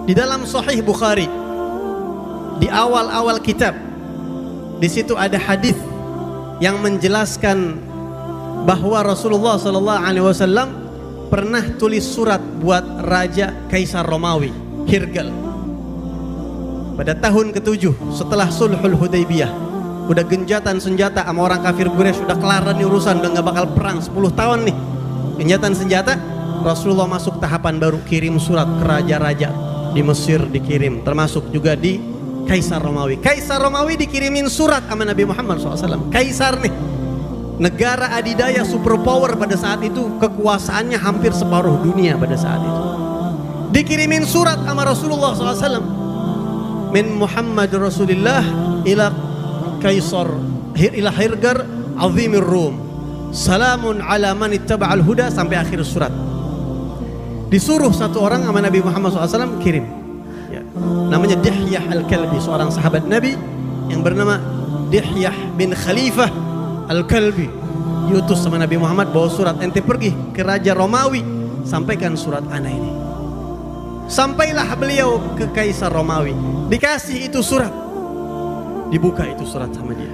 Di dalam Sahih Bukhari, di awal-awal kitab, di situ ada hadis yang menjelaskan bahwa Rasulullah SAW pernah tulis surat buat Raja Kaisar Romawi, Hirgal. Pada tahun ke-7 setelah Sulhul Hudaybiyah, udah genjatan senjata sama orang kafir Quraisy, udah kelar nih urusan, udah gak bakal perang 10 tahun nih genjatan senjata. Rasulullah masuk tahapan baru, kirim surat ke raja-raja di Mesir, dikirim, termasuk juga di Kaisar Romawi. Kaisar Romawi dikirimin surat sama Nabi Muhammad SAW. Kaisar nih, negara adidaya superpower pada saat itu, kekuasaannya hampir separuh dunia pada saat itu. Dikirimin surat sama Rasulullah SAW. Min Muhammad Rasulullah ila Kaisar ila Hirgar azimir Rum. Salamun ala man ittaba'al huda, sampai akhir surat. Disuruh satu orang sama Nabi Muhammad SAW kirim, ya, namanya Dihyah Al-Kalbi, seorang sahabat Nabi yang bernama Dihyah bin Khalifah Al-Kalbi. Diutus sama Nabi Muhammad, bawa surat, ente pergi ke Raja Romawi, sampaikan surat ana ini. Sampailah beliau ke Kaisar Romawi, dikasih itu surat, dibuka itu surat sama dia.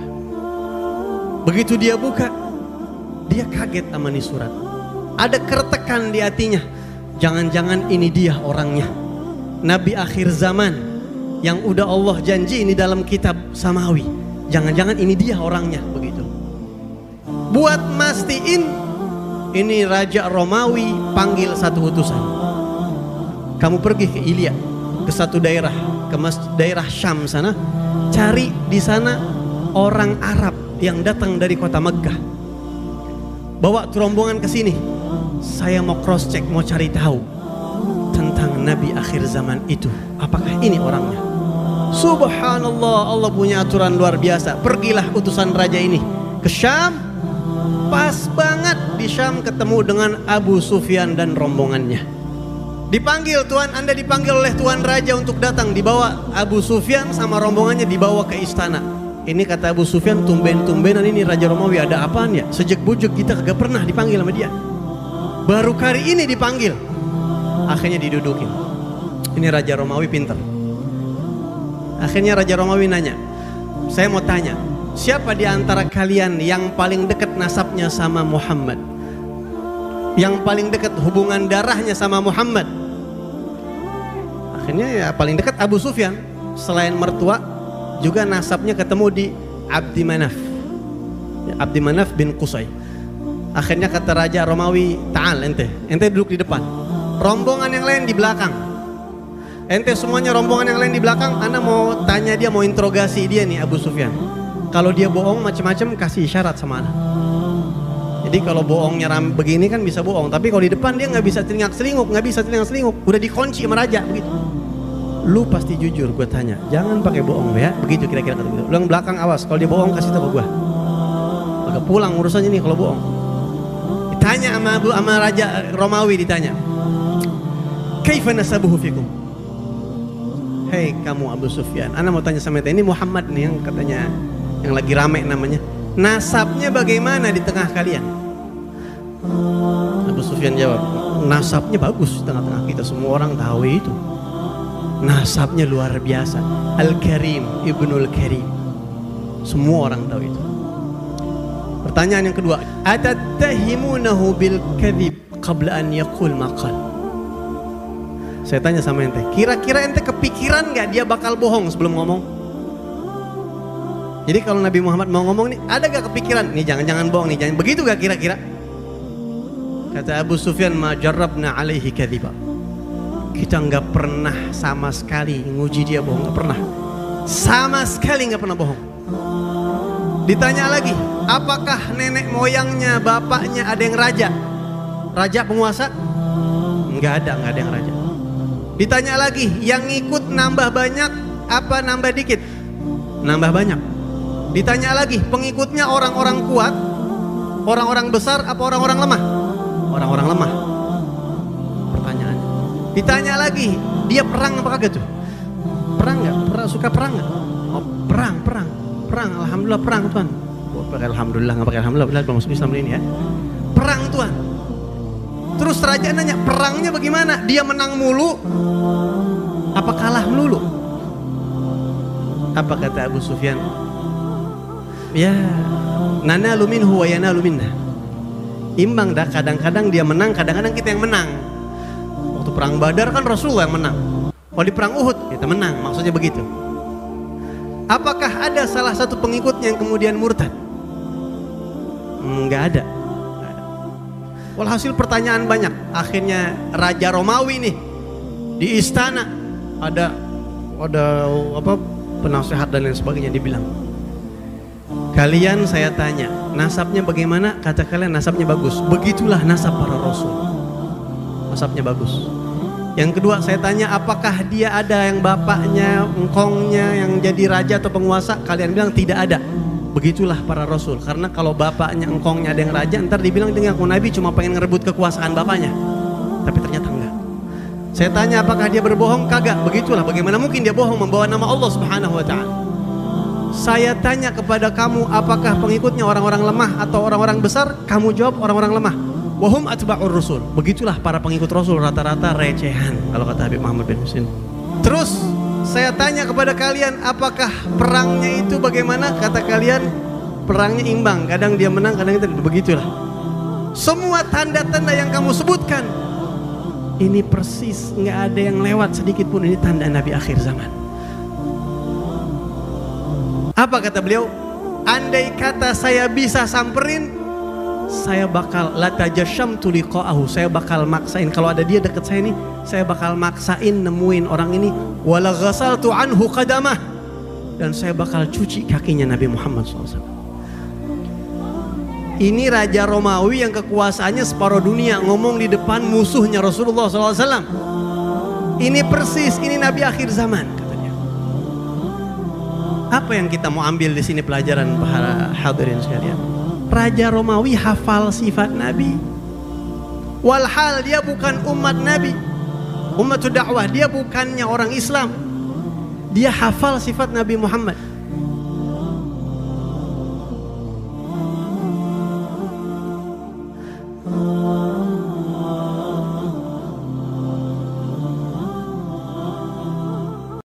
Begitu dia buka, dia kaget sama nih surat. Ada kertekan di hatinya. Jangan-jangan ini dia orangnya, Nabi akhir zaman yang udah Allah janji ini dalam kitab Samawi. Jangan-jangan ini dia orangnya, begitu. Buat mastiin ini Raja Romawi, panggil satu utusan. Kamu pergi ke Ilya, ke satu daerah, ke daerah Syam sana, cari di sana orang Arab yang datang dari kota Mekkah. Bawa rombongan ke sini. Saya mau cross check, mau cari tahu tentang Nabi akhir zaman itu, apakah ini orangnya. Subhanallah, Allah punya aturan luar biasa. Pergilah utusan raja ini ke Syam. Pas banget di Syam ketemu dengan Abu Sufyan dan rombongannya. Dipanggil, Tuan, Anda dipanggil oleh Tuan Raja untuk datang. Dibawa Abu Sufyan sama rombongannya, dibawa ke istana. Ini kata Abu Sufyan, tumben-tumbenan ini Raja Romawi ada apaan ya? Sejak bujuk kita kagak pernah dipanggil sama dia. Baru kali ini dipanggil. Akhirnya didudukin. Ini Raja Romawi pintar. Akhirnya Raja Romawi nanya, saya mau tanya, siapa di antara kalian yang paling dekat nasabnya sama Muhammad? Yang paling dekat hubungan darahnya sama Muhammad? Akhirnya ya paling dekat Abu Sufyan. Selain mertua, juga nasabnya ketemu di Abdi Manaf, Abdi Manaf bin Qusay. Akhirnya kata Raja Romawi, ta'al ente duduk di depan, rombongan yang lain di belakang. Ente semuanya rombongan yang lain di belakang. Ana mau tanya dia, mau interogasi dia nih Abu Sufyan. Kalau dia bohong macam-macam, kasih isyarat sama ana. Jadi kalau bohongnya begini kan bisa bohong, tapi kalau di depan dia nggak bisa telingak-selinguk, nggak bisa telingak-selinguk. Udah dikunci sama raja begitu. Lu pasti jujur, gue tanya, jangan pakai bohong ya, begitu kira-kira kata begitu. Lu yang belakang awas, kalau dia bohong kasih tahu gue. Agak pulang urusannya nih kalau bohong. Ditanya sama Raja Romawi, ditanya, kaifa nasabuhu fikum? Hei kamu Abu Sufyan, ana mau tanya sama ente, ini Muhammad nih yang katanya yang lagi rame namanya, nasabnya bagaimana di tengah kalian? Abu Sufyan jawab, nasabnya bagus di tengah-tengah kita, semua orang tahu itu. Nasabnya luar biasa, Al-Karim, Ibnul Karim. Semua orang tahu itu. Pertanyaan yang kedua, atattahimunahu bil kadhib qabla an yaqul maqal? Saya tanya sama ente, kira-kira ente kepikiran nggak dia bakal bohong sebelum ngomong? Jadi kalau Nabi Muhammad mau ngomong nih, ada gak kepikiran nih jangan-jangan bohong nih, jangan begitu gak kira-kira? Kata Abu Sufyan, ma jarrabna alaihi kadhiba. Kita nggak pernah sama sekali nguji dia bohong, nggak pernah, sama sekali nggak pernah bohong. Ditanya lagi, apakah nenek moyangnya, bapaknya ada yang raja? Raja penguasa? Nggak ada yang raja. Ditanya lagi, yang ikut nambah banyak apa nambah dikit? Nambah banyak. Ditanya lagi, pengikutnya orang-orang kuat, orang-orang besar apa orang-orang lemah? Orang-orang lemah. Pertanyaannya. Ditanya lagi, dia perang apa kagak tuh? Perang nggak? Suka perang nggak? Oh, perang. Alhamdulillah perang Tuhan. Oh, pakai alhamdulillah, nggak pakai alhamdulillah, belum masuk Islam ini ya. Perang Tuhan. Terus Terus raja nanya, perangnya bagaimana? Dia menang mulu apa kalah melulu? Apa kata Abu Sufyan? Ya, nanalu minhu wa yanalu minna. Imbang dah, kadang-kadang dia menang, kadang-kadang kita yang menang. Waktu perang Badar kan Rasulullah yang menang. Kalau di perang Uhud kita menang, maksudnya begitu. Apakah ada salah satu pengikutnya yang kemudian murtad? Enggak ada. Walhasil pertanyaan banyak. Akhirnya Raja Romawi nih di istana ada apa, penasehat dan lain sebagainya, dibilang, kalian saya tanya nasabnya bagaimana? Kata kalian nasabnya bagus. Begitulah nasab para rasul, nasabnya bagus. Yang kedua saya tanya, apakah dia ada yang bapaknya, engkongnya yang jadi raja atau penguasa? Kalian bilang tidak ada. Begitulah para rasul. Karena kalau bapaknya, engkongnya ada yang raja, ntar dibilang dia ngaku nabi cuma pengen ngerebut kekuasaan bapaknya. Tapi ternyata enggak. Saya tanya apakah dia berbohong? Kagak. Begitulah, bagaimana mungkin dia bohong membawa nama Allah Subhanahu wa ta'ala. Saya tanya kepada kamu, apakah pengikutnya orang-orang lemah atau orang-orang besar? Kamu jawab orang-orang lemah. Wahum atba'ur rusul. Begitulah para pengikut Rasul, rata-rata recehan, kalau kata Habib Muhammad bin Husain. Terus saya tanya kepada kalian, apakah perangnya itu bagaimana? Kata kalian perangnya imbang, kadang dia menang, kadang itu. Begitulah. Semua tanda-tanda yang kamu sebutkan ini persis, nggak ada yang lewat sedikit pun. Ini tanda Nabi akhir zaman. Apa kata beliau? Andai kata saya bisa samperin, saya bakal latajashamtu liqa'ahu, saya bakal maksain, kalau ada dia dekat saya nih, saya bakal maksain nemuin orang ini, wala ghasaltu anhu qadamah, dan saya bakal cuci kakinya Nabi Muhammad SAW. Ini Raja Romawi yang kekuasaannya separuh dunia ngomong di depan musuhnya Rasulullah SAW. Ini persis, ini Nabi akhir zaman, katanya. Apa yang kita mau ambil di sini pelajaran para hadirin sekalian? Raja Romawi hafal sifat Nabi. Walhal dia bukan umat Nabi, umat dakwah, dia bukannya orang Islam. Dia hafal sifat Nabi Muhammad.